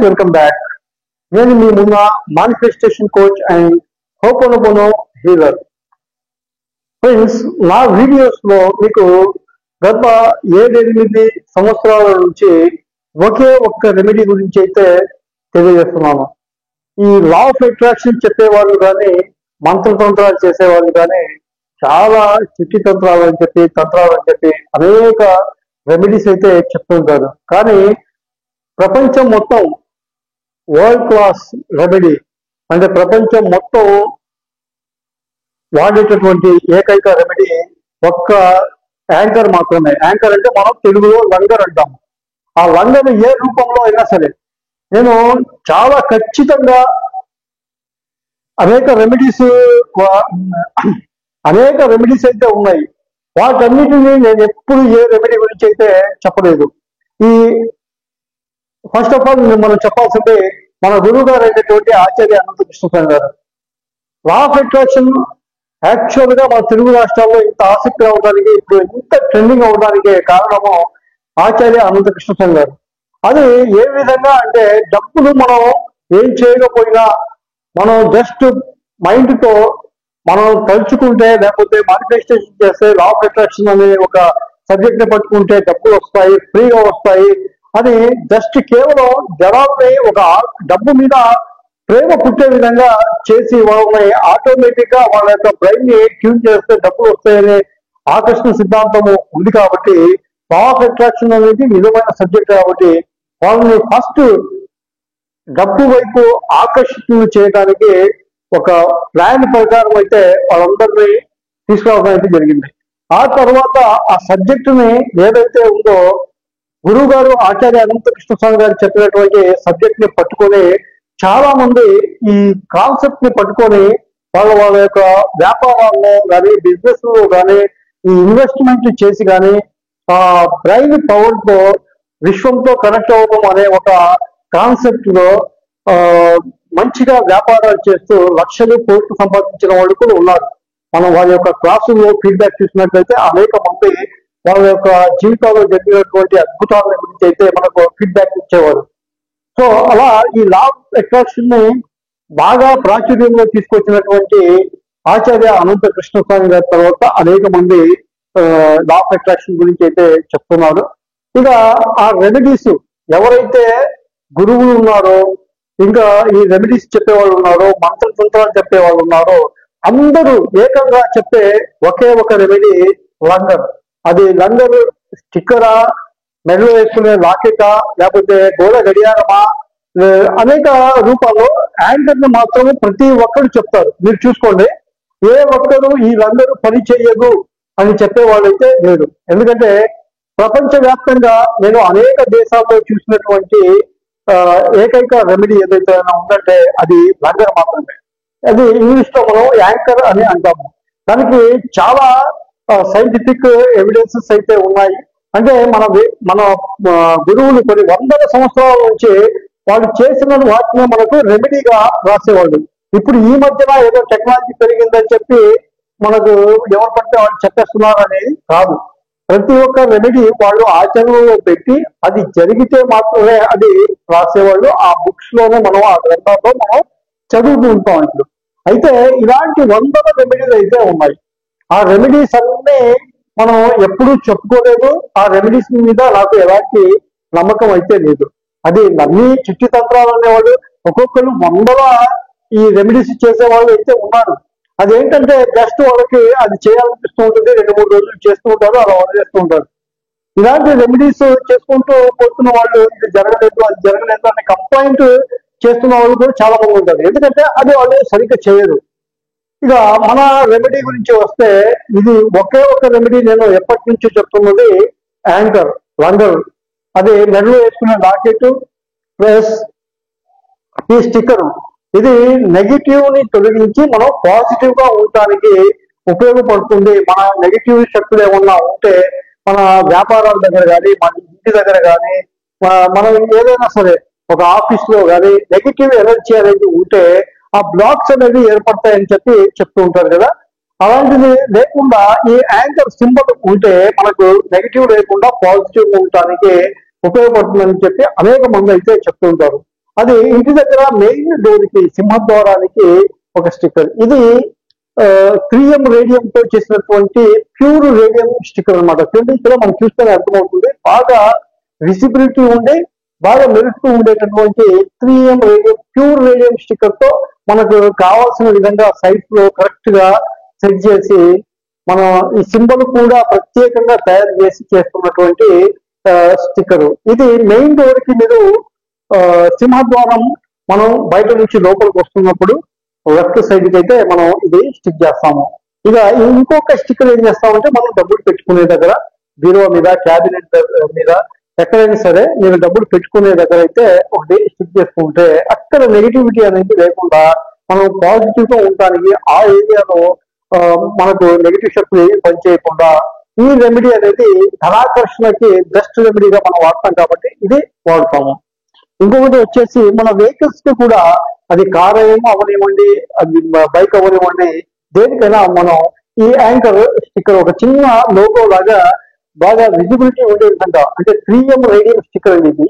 welcome back. నేను మీ Munna manifestation coach and hooponopono healer. Friends, నా వీడియోస్ లో మీకు గత 7-8 సంవత్సరాల నుంచి ఒకే ఒక్క రెమెడీ గురించి అయితే తెలియజేస్తున్నాను. ఈ లా ఆఫ్ అట్రాక్షన్ చెప్పేవాళ్ళు కానీ, మంత్రతంత్రాలు చేసేవాళ్ళు కానీ చాలా చిట్టి తంత్రాలు అని చెప్పి, తంత్రాలు అని చెప్పి అనేక రెమెడీస్ అయితే చెప్తుంటారు. కానీ ప్రపంచం మొత్తం వరల్డ్ క్లాస్ రెమెడీ అంటే ప్రపంచం మొత్తం వాడేటటువంటి ఏకైక రెమెడీ ఒక్క యాంకర్ మాత్రమే. యాంకర్ అంటే మనం తెలుగులో లంగర్ అంటాం. ఆ లంగర్ ఏ రూపంలో అయినా సరే నేను చాలా ఖచ్చితంగా అనేక రెమెడీస్ అయితే ఉన్నాయి. వాటన్నిటిని నేను ఎప్పుడు ఏ రెమెడీ గురించి అయితే చెప్పలేదు. ఈ ఫస్ట్ ఆఫ్ ఆల్ మనం చెప్పాల్సింది మన గురువు గారు అయినటువంటి ఆచార్య అనంత కృష్ణ గారు. లా ఆఫ్ అట్రాక్షన్ యాక్చువల్ గా మన తెలుగు రాష్ట్రాల్లో ఇంత ఆసక్తి అవడానికి, ఇప్పుడు ఇంత ట్రెండింగ్ అవడానికి కారణము ఆచార్య అనంత కృష్ణ గారు. అది ఏ విధంగా అంటే, డబ్బులు మనం ఏం చేయకపోయినా మనం జస్ట్ మైండ్ తో మనం తలుచుకుంటే, లేకపోతే మానిఫెస్టేషన్ చేస్తే, లా ఆఫ్ అట్రాక్షన్ అనే ఒక సబ్జెక్ట్ ని పట్టుకుంటే డబ్బులు వస్తాయి, ఫ్రీగా వస్తాయి అని జస్ట్ కేవలం జనాల్ని ఒక డబ్బు మీద ప్రేమ పుట్టే విధంగా చేసి వాళ్ళని ఆటోమేటిక్ గా వాళ్ళ యొక్క బ్రెయిన్ ని ట్యూన్ చేస్తే డబ్బులు వస్తాయనే ఆకర్షణ సిద్ధాంతము ఉంది. కాబట్టి లా ఆఫ్ అట్రాక్షన్ అనేది నిజమైన సబ్జెక్ట్. కాబట్టి వాళ్ళని ఫస్ట్ డబ్బు వైపు ఆకర్షితులు చేయడానికి ఒక ప్లాన్ ప్రకారం అయితే వాళ్ళందరినీ తీసుకురావడం అయితే జరిగింది. ఆ తర్వాత ఆ సబ్జెక్టుని ఏదైతే ఉందో, గురువు గారు ఆచార్య అనంత కృష్ణ గారు చెప్పినటువంటి సబ్జెక్ట్ ని పట్టుకొని చాలా మంది ఈ కాన్సెప్ట్ ని పట్టుకొని వాళ్ళ యొక్క వ్యాపారాల్లో కానీ, బిజినెస్ లో కానీ, ఈ ఇన్వెస్ట్మెంట్ చేసి కానీ ఆ బ్రెయిన్ పవర్ తో విశ్వంతో కనెక్ట్ అవ్వడం అనే ఒక కాన్సెప్ట్ లో మంచిగా వ్యాపారాలు చేస్తూ లక్షలు కోట్లు సంపాదించిన వాళ్ళు కూడా ఉన్నారు. మనం వాళ్ళ యొక్క క్లాసుల్లో ఫీడ్బ్యాక్ చూసినట్లయితే అనేక మంది వాళ్ళ యొక్క జీవితాల్లో జరిగినటువంటి అద్భుతాల గురించి అయితే మనకు ఫీడ్బ్యాక్ ఇచ్చేవారు. సో అలా ఈ లా ఆఫ్ అట్రాక్షన్ ని బాగా ప్రాచుర్యంలో తీసుకొచ్చినటువంటి ఆచార్య అనంత కృష్ణ స్వామి గారి తర్వాత అనేక మంది లా ఆఫ్ అట్రాక్షన్ గురించి అయితే చెప్తున్నారు. ఇక ఆ రెమెడీస్ ఎవరైతే గురువులు ఉన్నారో, ఇంకా ఈ రెమెడీస్ చెప్పేవాళ్ళు ఉన్నారో, మంత్రతంత్రాలు చెప్పేవాళ్ళు ఉన్నారో, అందరూ ఏకంగా చెప్పే ఒకే ఒక రెమెడీ లంగర్. అది లంగర్ స్టిక్కరా, మెడలో వేసుకునే లాకెటా, లేకపోతే గోడ గడియారమా, అనేక రూపాల్లో యాంకర్ ని మాత్రం ప్రతి ఒక్కరు చెప్తారు. మీరు చూసుకోండి, ఏ ఒక్కరు ఈ లంగరు పని చేయదు అని చెప్పేవాళ్ళైతే లేరు. ఎందుకంటే ప్రపంచవ్యాప్తంగా నేను అనేక దేశాల్లో చూసినటువంటి ఏకైక రెమెడీ ఏదైతే ఉందంటే అది లంగర్ మాత్రమే. అది ఇంగ్లీష్ లో మనం యాంకర్ అని అంటాము. దానికి చాలా సైంటిఫిక్ ఎవిడెన్సెస్ అయితే ఉన్నాయి. అంటే మన గురువులు కొన్ని వందల సంవత్సరాల నుంచి వాళ్ళు చేసిన వాటిని మనకు రెమెడీగా రాసేవాళ్ళు. ఇప్పుడు ఈ మధ్యన ఏదో టెక్నాలజీ పెరిగిందని చెప్పి మనకు ఎవరు పడితే వాళ్ళు చెప్పేస్తున్నారని కాదు. ప్రతి ఒక్క రెమెడీ వాళ్ళు ఆచరణలో పెట్టి అది జరిగితే మాత్రమే అది రాసేవాళ్ళు. ఆ బుక్స్ లోనే మనం, ఆ గ్రంథాల్లో మనం చదువుతూ ఉంటాం. ఇప్పుడు అయితే ఇలాంటి వందల రెమెడీలు అయితే ఉన్నాయి. ఆ రెమెడీస్ అన్నీ మనం ఎప్పుడూ చెప్పుకోలేదు. ఆ రెమెడీస్ మీద నాకు ఎలాంటి నమ్మకం అయితే లేదు. అది అన్ని చిట్టి తంత్రాలు అనేవాళ్ళు ఒక్కొక్కరు వందల ఈ రెమెడీస్ చేసేవాళ్ళు అయితే ఉన్నారు. అదేంటంటే జస్ట్ వాళ్ళకి అది చేయాలనిపిస్తూ ఉంటుంది, 2-3 రోజులు చేస్తూ ఉంటారు, అలా వదిలేస్తూ ఉంటారు. ఇలాంటి రెమెడీస్ చేసుకుంటూ పోతున్న వాళ్ళు ఇది జరగలేదు, అది జరగలేదు అనే కంప్లైంట్ చేస్తున్న వాళ్ళు కూడా చాలా మంది ఉంటారు. ఎందుకంటే అది వాళ్ళు సరిగ్గా చేయరు. ఇక మన రెమెడీ గురించి వస్తే, ఇది ఒకే ఒక రెమెడీ నేను ఎప్పటి నుంచి చెప్తున్నది యాంకర్, లంగర్. అది మెడలో వేసుకునే లాకెట్ ప్లస్ ఈ స్టిక్కర్. ఇది నెగిటివ్ ని తొలగించి మనం పాజిటివ్ గా ఉండటానికి ఉపయోగపడుతుంది. మన నెగిటివ్ శక్తులు ఏమన్నా ఉంటే మన వ్యాపారాల దగ్గర కానీ, మన ఇంటి దగ్గర కానీ, మనం ఏదైనా సరే ఒక ఆఫీస్ లో కానీ నెగిటివ్ ఎనర్జీ అనేది ఉంటే ఆ బ్లాక్స్ అనేవి ఏర్పడతాయని చెప్పి చెప్తూ ఉంటారు కదా. అలాంటిది లేకుండా ఈ యాంకర్ సింబల్ ఉంటే మనకు నెగిటివ్ లేకుండా పాజిటివ్ ఉండటానికి ఉపయోగపడుతుందని చెప్పి అనేక మంది అయితే చెప్తూ ఉంటారు. అది ఇంటి దగ్గర మెయిన్ డోర్ కి సింహద్వారానికి ఒక స్టిక్కర్. ఇది 3M రేడియం తో చేసినటువంటి ప్యూర్ రేడియం స్టిక్కర్ అనమాట. చూడండి ఇక్కడ మనం చూస్తేనే అర్థమవుతుంది. బాగా విజిబిలిటీ ఉండే బాగా మెరుస్తూ ఉండేటటువంటి 3M radium pure radium sticker తో మనకు కావాల్సిన విధంగా సైజ్ లో కరెక్ట్ గా సెట్ చేసి మనం ఈ సింబల్ కూడా ప్రత్యేకంగా తయారు చేసి చేస్తున్నటువంటి స్టిక్కర్. ఇది మెయిన్ డోర్ కి మీరు సింహద్వారం మనం బయట నుంచి లోపలికి వస్తున్నప్పుడు లెఫ్ట్ సైడ్ కి అయితే మనం ఇది స్టిక్ చేస్తాము. ఇక ఇంకొక స్టిక్కర్ ఏం చేస్తామంటే మనం డబ్బులు పెట్టుకునే దగ్గర బీరువా మీద క్యాబినెట్ మీద ఎక్కడైనా సరే మీరు డబ్బులు పెట్టుకునే దగ్గర అయితే ఒకటి స్టిక్ చేసుకుంటే అక్కడ నెగిటివిటీ అనేది లేకుండా మనం పాజిటివ్ గా ఉండడానికి ఆ ఏరియాలో మనకు నెగిటివ్ శక్తులు ఏమి పనిచేయకుండా ఈ రెమెడీ అనేది ధనాకర్షణకి బెస్ట్ రెమెడీగా మనం వాడతాం కాబట్టి ఇది వాడతాము. ఇంకొకటి వచ్చేసి మన వెహికల్స్ కి కూడా అది కార్ ఏమో అవనివ్వండి, అది బైక్ అవనివ్వండి, దేనికైనా మనం ఈ యాంకర్ స్టిక్కర్ ఒక చిన్న లోగో లాగా బాగా విజిబిలిటీ ఉండే విధంగా అంటే 3M రేడియం స్టిక్కర్ అనేది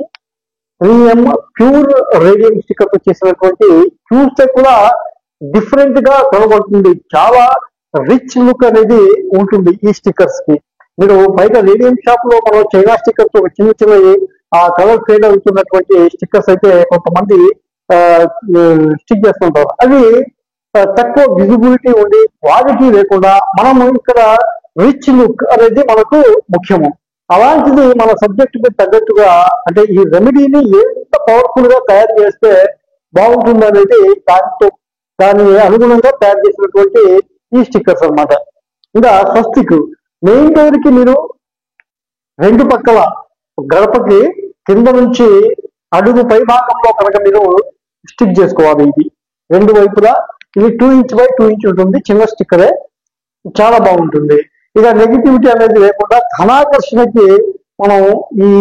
3M ప్యూర్ రేడియం స్టిక్కర్ తో చేసినటువంటి చూస్తే కూడా డిఫరెంట్ గా కనబడుతుంది. చాలా రిచ్ లుక్ అనేది ఉంటుంది ఈ స్టిక్కర్స్ కి. మీరు బయట రేడియం షాప్ లో మనం చైనా స్టిక్కర్స్ ఒక చిన్న చిన్నవి ఆ కలర్ ఫేడ్ అవుతున్నటువంటి స్టిక్కర్స్ అయితే కొంతమంది స్టిక్ చేస్తుంటారు. అవి తక్కువ విజిబిలిటీ ఉండి క్వాలిటీ లేకుండా మనం ఇక్కడ రిచ్ లుక్ అనేది మనకు ముఖ్యము. అలాంటిది మన సబ్జెక్ట్ కి తగ్గట్టుగా అంటే ఈ రెమెడీని ఎంత పవర్ఫుల్ గా తయారు చేస్తే బాగుంటుంది అనేది దాని అనుగుణంగా తయారు చేసినటువంటి ఈ స్టిక్కర్స్ అనమాట. ఇంకా స్వస్తిక్ మెయిన్ డోర్ కి మీరు రెండు పక్కల గడపకి కింద నుంచి అడుగు పై భాగంలో కనుక మీరు స్టిక్ చేసుకోవాలి. ఇది రెండు వైపులా ఇది 2 ఇంచ్ బై 2 ఇంచ్ ఉంటుంది. చిన్న స్టిక్కరే చాలా బాగుంటుంది. ఇక నెగిటివిటీ అనేది లేకుండా ధనాకర్షణకి మనం ఈ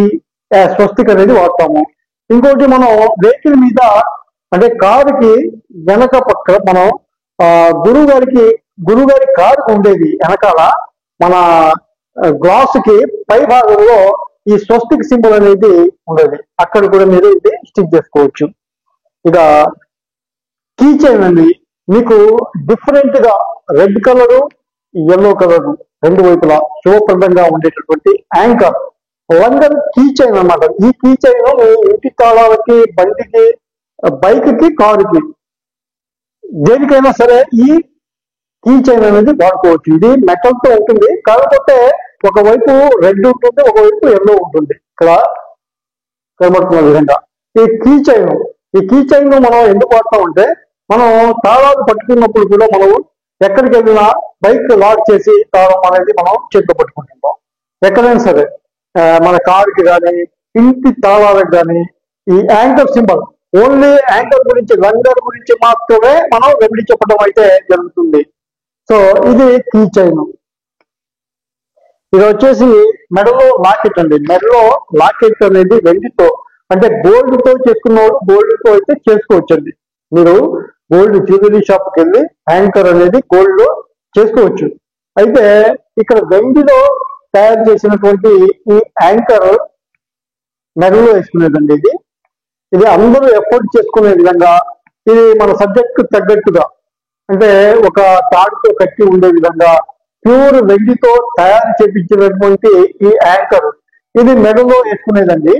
స్వస్తిక్ అనేది వాడతాము. ఇంకోటి మనం వెహికల్ మీద అంటే కారుకి వెనక పక్క మనం గురుగారి కారుకు ఉండేది వెనకాల మన గ్లాస్ కి పై భాగంలో ఈ స్వస్తిక్ సింబల్ అనేది ఉండేది. అక్కడ కూడా మీరు ఇది స్టిక్ చేసుకోవచ్చు. ఇక కీ చైన్ అండి, మీకు డిఫరెంట్ గా రెడ్ కలరు ఎల్లో కలర్ రెండు వైపులా శుభప్రదంగా ఉండేటటువంటి యాంకర్ లంగర్ కీ చైన్ అన్నమాట. ఈ కీ చైన్ మీ ఇంటి తాళాలకి, బండికి, బైక్ కి, కారుకి దేనికైనా సరే ఈ కీ చైన్ అనేది వాడుకోవచ్చు. ఇది మెటల్ తో ఉంటుంది, కాకపోతే ఒకవైపు రెడ్ ఉంటుంది, ఒకవైపు ఎల్లో ఉంటుంది. ఇక్కడ కనబడుతున్న విధంగా ఈ కీ చైన్ మనం ఎందుకు వాడతామంటే మనం తాళాలు పట్టుకున్నప్పుడు కూడా మనం ఎక్కడికి వెళ్ళినా బైక్ లాక్ చేసి తాళం అనేది మనం చేతిలో పట్టుకుంటుంటాం. ఎక్కడైనా సరే మన కారుకి కానీ ఇంటి తాళాలకు కానీ ఈ యాంకర్ సింబల్ ఓన్లీ యాంకర్ గురించి లంగర్ గురించి మాత్రమే మనం రెమెడీ చెప్పడం అయితే జరుగుతుంది. సో ఇది కీ చైన్. ఇది వచ్చేసి మెడలో లాకెట్ అండి. మెడలో లాకెట్ అనేది వెండితో అంటే గోల్డ్ తో చేసుకున్నవాడు గోల్డ్ తో అయితే చేసుకోవచ్చండి. మీరు గోల్డ్ జ్యువెలరీ షాప్కి వెళ్ళి యాంకర్ అనేది గోల్డ్ లో చేసుకోవచ్చు. అయితే ఇక్కడ వెండిలో తయారు చేసినటువంటి ఈ యాంకర్ మెడలో వేసుకునేదండి. ఇది అందరూ ఎఫోర్డ్ చేసుకునే విధంగా ఇది మన సబ్జెక్ట్ తగ్గట్టుగా అంటే ఒక తాడుతో కట్టి ఉండే విధంగా ప్యూర్ వెండితో తయారు చేపించినటువంటి ఈ యాంకర్ ఇది మెడలో వేసుకునేదండి.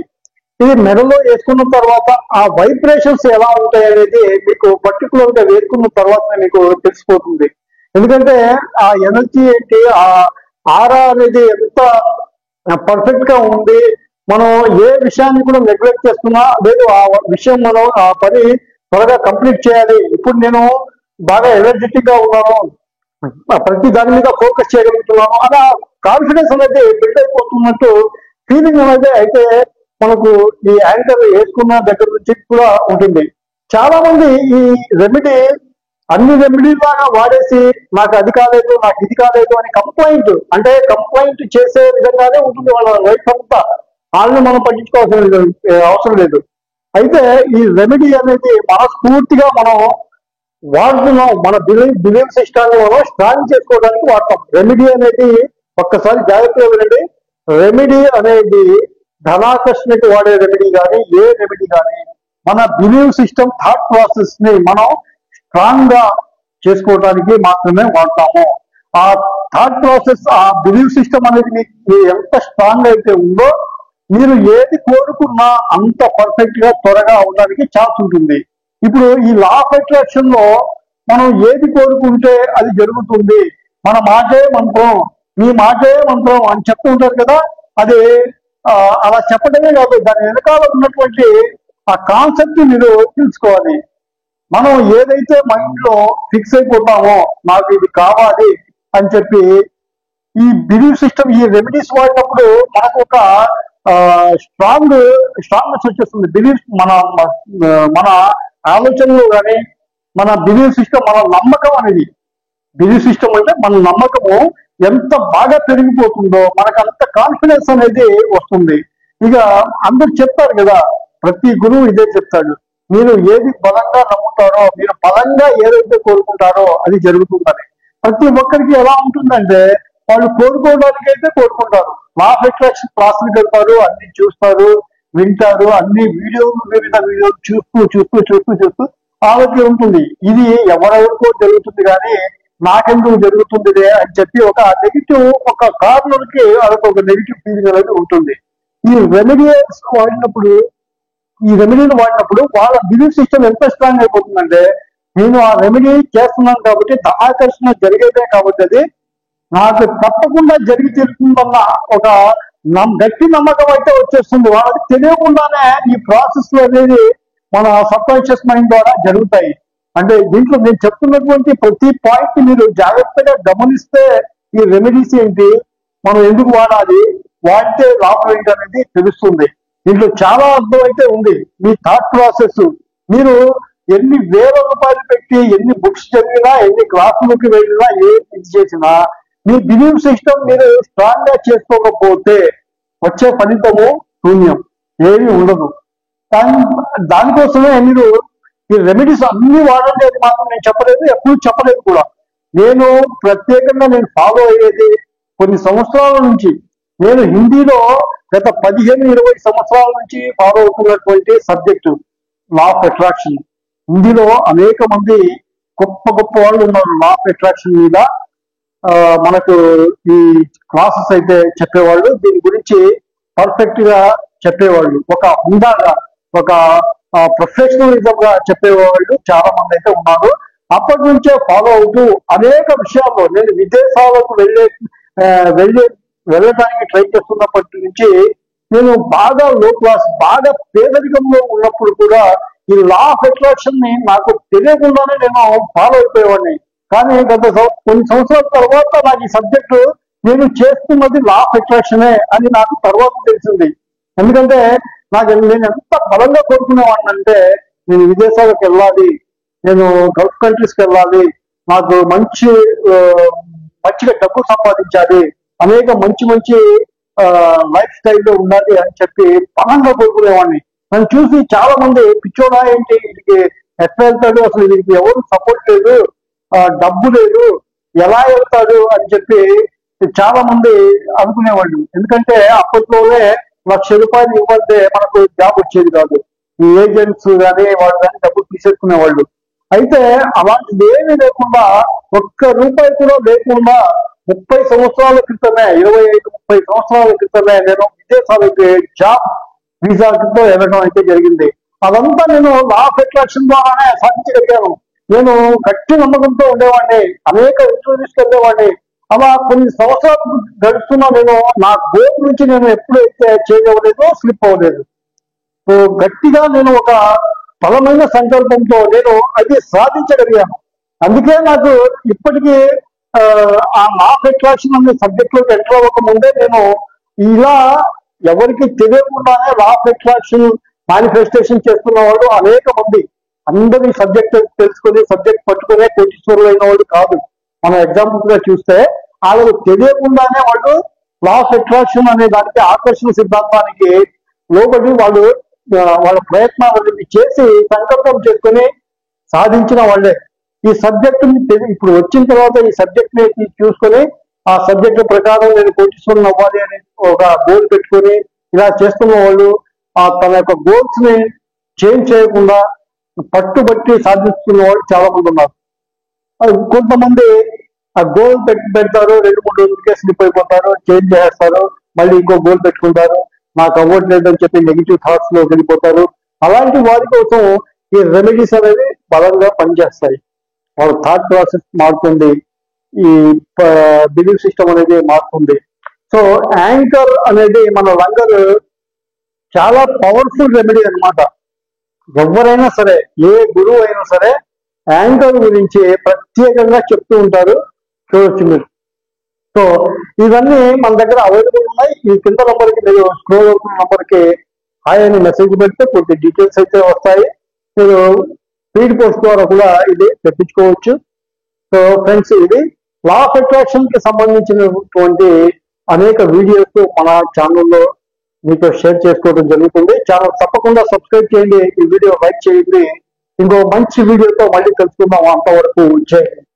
ఇది మెడలో వేసుకున్న తర్వాత ఆ వైబ్రేషన్స్ ఎలా ఉంటాయి అనేది మీకు పర్టికులర్ గా వేసుకున్న తర్వాత మీకు తెలిసిపోతుంది. ఎందుకంటే ఆ ఎనర్జీ ఏంటి, ఆ ఆరా అనేది ఎంత పర్ఫెక్ట్ గా ఉంది. మనం ఏ విషయాన్ని కూడా నెగ్లెక్ట్ చేస్తున్నా లేదు, ఆ విషయం మనం ఆ పని త్వరగా కంప్లీట్ చేయాలి, ఇప్పుడు నేను బాగా ఎనర్జెటిక్ గా ఉన్నాను, ప్రతి దాని మీద ఫోకస్ చేయగలుగుతున్నాను అలా కాన్ఫిడెన్స్ అనేది బిల్డ్ అయిపోతున్నట్టు ఫీలింగ్ అనేది అయితే మనకు ఈ యాంకర్ వేసుకున్న దగ్గర నుంచి కూడా ఉంటుంది. చాలా మంది ఈ రెమెడీ అన్ని రెమెడీ లాగా వాడేసి నాకు అది కాలేదు, నాకు ఇది కాలేదు అని కంప్లైంట్ చేసే విధంగానే ఉంటుంది వాళ్ళ లైఫ్ అంతా. వాళ్ళని మనం పట్టించుకోవాల్సిన అవసరం లేదు. అయితే ఈ రెమెడీ అనేది మనస్ఫూర్తిగా మనం వాడుతున్నాం, మన బిలీఫ్ సిస్టాన్ని మనం స్ట్రాంగ్ చేసుకోవడానికి వాడతాం. రెమెడీ అనేది ఒక్కసారి జాగ్రత్తగా వినండి. రెమెడీ అనేది ధనాకర్షణకి వాడే రెమెడీ కానీ ఏ రెమెడీ కానీ మన బిలీవ్ సిస్టమ్ థాట్ ప్రాసెస్ ని మనం స్ట్రాంగ్ గా చేసుకోవడానికి మాత్రమే వాడతాము. ఆ థాట్ ప్రాసెస్, ఆ బిలీవ్ సిస్టమ్ అనేది మీకు ఎంత స్ట్రాంగ్ అయితే ఉందో మీరు ఏది కోరుకున్నా అంత పర్ఫెక్ట్ గా త్వరగా అవడానికి ఛాన్స్ ఉంటుంది. ఇప్పుడు ఈ లా ఆఫ్ అట్రాక్షన్ లో మనం ఏది కోరుకుంటే అది జరుగుతుంది, మన మాటే మంత్రం, మీ మాటే మంత్రం అని చెప్తూ ఉంటారు కదా. అది అలా చెప్పడమే కాదు, దాని వెనకాల ఉన్నటువంటి ఆ కాన్సెప్ట్ మీరు తెలుసుకోవాలి. మనం ఏదైతే మైండ్ లో ఫిక్స్ అయిపోతామో నాకు ఇది కావాలి అని చెప్పి, ఈ బిలీఫ్ సిస్టమ్, ఈ రెమెడీస్ వాడినప్పుడు మనకు ఒక స్ట్రాంగ్నెస్ వచ్చేస్తుంది. బిలీఫ్ మన ఆలోచనలు కానీ, మన బిలీఫ్ సిస్టమ్, మన నమ్మకం అనేది, బిలీఫ్ సిస్టమ్ అంటే మన నమ్మకము ఎంత బాగా పెరిగిపోతుందో మనకు అంత కాన్ఫిడెన్స్ అనేది వస్తుంది. ఇక అందరు చెప్తారు కదా, ప్రతి గురువు ఇదే చెప్తాడు, మీరు ఏది బలంగా నమ్ముతారో, మీరు బలంగా ఏదైతే కోరుకుంటారో అది జరుగుతుందని. ప్రతి ఒక్కరికి ఎలా ఉంటుందంటే వాళ్ళు కోరుకోవడానికి అయితే కోరుకుంటారు, లా ఆఫ్ అట్రాక్షన్ క్లాసులకు వెళ్తారు, అన్ని చూస్తారు, వింటారు, అన్ని వివిధ వీడియోలు చూస్తూ వాళ్ళకి ఉంటుంది ఇది ఎవరెవరికో జరుగుతుంది కానీ నాకెందుకు జరుగుతుంది అని చెప్పి ఒక నెగిటివ్, ఒక కార్నర్కి అదొక ఒక నెగిటివ్ ఫీలింగ్ అనేది ఉంటుంది. ఈ రెమెడీస్ వాడినప్పుడు, ఈ రెమెడీని వాడినప్పుడు వాళ్ళ బిలీఫ్ సిస్టమ్ ఎంత స్ట్రాంగ్ అయిపోతుందంటే, నేను ఆ రెమెడీ చేస్తున్నాను కాబట్టి, ఆకర్షణ జరిగేదే కాబట్టి అది నాకు తప్పకుండా జరిగి తీరుతుందన్న ఒక గట్టి నమ్మకం అయితే వచ్చేస్తుంది. వాళ్ళకి తెలియకుండానే ఈ ప్రాసెస్ అనేది మన సబ్ కాన్షియస్ మైండ్ ద్వారా జరుగుతాయి. అంటే దీంట్లో నేను చెప్తున్నటువంటి ప్రతి పాయింట్ మీరు జాగ్రత్తగా గమనిస్తే ఈ రెమెడీస్ ఏంటి, మనం ఎందుకు వాడాలి, వాడితే లాభం ఏంటి అనేది తెలుస్తుంది. దీంట్లో చాలా అర్థం అయితే ఉంది. మీ థాట్ ప్రాసెస్, మీరు ఎన్ని వేల రూపాయలు పెట్టి ఎన్ని బుక్స్ చదివినా, ఎన్ని క్లాసులకు వెళ్ళినా, ఏది చేసినా మీ బిలీవ్ సిస్టమ్ మీరు స్ట్రాంగ్ గా చేసుకోకపోతే వచ్చే ఫలితము శూన్యం, ఏమీ ఉండదు. దానికోసమే మీరు ఈ రెమెడీస్ అన్ని వాడండి అని మాత్రం నేను చెప్పలేదు, ఎప్పుడు చెప్పలేదు కూడా. నేను ప్రత్యేకంగా నేను ఫాలో అయ్యేది కొన్ని సంవత్సరాల నుంచి, నేను హిందీలో గత 15-20 సంవత్సరాల నుంచి ఫాలో అవుతున్నటువంటి సబ్జెక్టు లా ఆఫ్ అట్రాక్షన్. హిందీలో అనేక మంది గొప్ప గొప్ప వాళ్ళు ఉన్నారు లా ఆఫ్ అట్రాక్షన్ మీద. మనకు ఈ క్లాసెస్ అయితే చెప్పేవాళ్ళు, దీని గురించి పర్ఫెక్ట్ గా చెప్పేవాళ్ళు, ఒక హుందాగా, ఒక ప్రొఫెషనలిజం గా చెప్పేవాళ్ళు చాలా మంది అయితే ఉన్నారు. అప్పటి నుంచే ఫాలో అవుతూ అనేక విషయాల్లో నేను విదేశాలకు వెళ్ళడానికి ట్రై చేస్తున్నప్పటి నుంచి నేను బాగా లో క్లాస్, బాగా పేదరికంలో ఉన్నప్పుడు కూడా ఈ లా ఆఫ్ అట్రాక్షన్ ని నాకు తెలియకుండానే నేను ఫాలో అయిపోయేవాడిని. కానీ గత కొన్ని సంవత్సరాల తర్వాత నాకు ఈ సబ్జెక్టు నేను చేస్తున్నది లా ఆఫ్ అట్రాక్షనే అని నాకు తర్వాత తెలిసింది. ఎందుకంటే నేను ఎంత బలంగా కోరుకునేవాడిని అంటే, నేను విదేశాలకు వెళ్ళాలి, నేను గల్ఫ్ కంట్రీస్కి వెళ్ళాలి, నాకు మంచిగా డబ్బు సంపాదించాలి, అనేక మంచి లైఫ్ స్టైల్లో ఉండాలి అని చెప్పి బలంగా కోరుకునేవాడిని. నన్ను చూసి చాలా మంది పిచ్చోడా ఏంటి, వీడికి ఎట్లా వెళ్తాడు, అసలు వీడికి ఎవరు సపోర్ట్ లేదు, డబ్బు లేదు, ఎలా వెళ్తాడు అని చెప్పి చాలా మంది అనుకునేవాళ్ళు. ఎందుకంటే అప్పట్లోనే ₹1,00,000 ఇవ్వంటే మనకు జాబ్ వచ్చేది కాదు. ఈ ఏజెంట్స్ కానీ వాళ్ళు కానీ డబ్బులు తీసేసుకునేవాళ్ళు. అయితే అలాంటిది ఏమీ లేకుండా, ఒక్క రూపాయి కూడా లేకుండా 30 సంవత్సరాల క్రితమే, 25-30 సంవత్సరాల క్రితమే నేను విదేశాలకి జాబ్ వీసాతో వెళ్ళడం అయితే జరిగింది. అదంతా నేను లా ఆఫ్ అట్రాక్షన్ ద్వారానే సాధించగలిగాను. నేను గట్టి నమ్మకంతో ఉండేవాడిని, అనేక ఇంటర్వ్యూస్కి వెళ్ళేవాడిని. అలా కొన్ని సంవత్సరాలు గడుస్తున్నా నేను నా గోల్ నుంచి నేను ఎప్పుడైతే చేయగలలేదో స్లిప్ అవ్వలేదు. సో గట్టిగా నేను ఒక బలమైన సంకల్పంతో నేను అది సాధించగలిగాను. అందుకే నాకు ఇప్పటికీ ఆ లా ఆఫ్ అట్రాక్షన్ అనే సబ్జెక్ట్ లోకి ఎంటర్ అవ్వక ముందే నేను ఇలా ఎవరికి తెలియకుండానే లా ఆఫ్ అట్రాక్షన్ మేనిఫెస్టేషన్ చేస్తున్న వాళ్ళు అనేక మంది, అందరి సబ్జెక్ట్ తెలుసుకొని సబ్జెక్ట్ పట్టుకునే కోటీశ్వరులు అయిన వాళ్ళు కాదు. మనం ఎగ్జాంపుల్ గా చూస్తే వాళ్ళకు తెలియకుండానే వాళ్ళు లా ఆఫ్ అట్రాక్షన్ అనే దానికి, ఆకర్షణ సిద్ధాంతానికి లోబడి వాళ్ళు వాళ్ళ ప్రయత్నాలన్నీ చేసి సంకల్పం చేసుకొని సాధించిన వాళ్ళే. ఈ సబ్జెక్ట్ ఇప్పుడు వచ్చిన తర్వాత ఈ సబ్జెక్ట్ ని చూసుకొని ఆ సబ్జెక్ట్ ప్రకారం నేను కోటీశ్వరులు అవ్వాలి అని ఒక గోల్ పెట్టుకొని ఇలా చేస్తున్న వాళ్ళు తన యొక్క గోల్స్ ని చేంజ్ చేయకుండా పట్టుబట్టి సాధిస్తున్న వాళ్ళు చాలా మంది ఉన్నారు. కొంతమంది ఆ గోల్ పెడతారు, 2-3 రోజులకే స్లిప్ అయిపోతారు, చేంజ్ చేస్తారు, మళ్ళీ ఇంకో గోల్ పెట్టుకుంటారు, నాకు అవ్వట్లేదు అని చెప్పి నెగిటివ్ థాట్స్ లో వెళ్ళిపోతారు. అలాంటి వారి కోసం ఈ రెమెడీస్ అనేవి బలంగా పనిచేస్తాయి. వాళ్ళ థాట్ ప్రాసెస్ మారుతుంది, ఈ బిలీఫ్ సిస్టమ్ అనేది మారుతుంది. సో యాంకర్ అనేది మన లంగర్ చాలా పవర్ఫుల్ రెమెడీ అన్నమాట. ఎవరైనా సరే, ఏ గురువు అయినా సరే యాంకర్ గురించి ప్రత్యేకంగా చెప్తూ ఉంటారు, చూడొచ్చు మీరు. సో ఇవన్నీ మన దగ్గర అవైలబుల్ ఉన్నాయి. ఈ కింద నంబర్కి, మీరు స్క్రోల్ అవుతున్న నంబర్కి హాయ్ అని మెసేజ్ పెడితే కొద్ది డీటెయిల్స్ అయితే వస్తాయి. మీరు స్పీడ్ పోస్ట్ ద్వారా కూడా ఇది తెప్పించుకోవచ్చు. సో ఫ్రెండ్స్, ఇది లా ఆఫ్ అట్రాక్షన్ కి సంబంధించినటువంటి అనేక వీడియోస్ మన ఛానల్లో మీతో షేర్ చేసుకోవడం జరుగుతుంది. ఛానల్ తప్పకుండా సబ్స్క్రైబ్ చేయండి, ఈ వీడియో లైక్ చేయండి. ఇంకో మంచి వీడియోతో మళ్ళీ కలుసుకుందాం. అంతవరకు జై హింద్.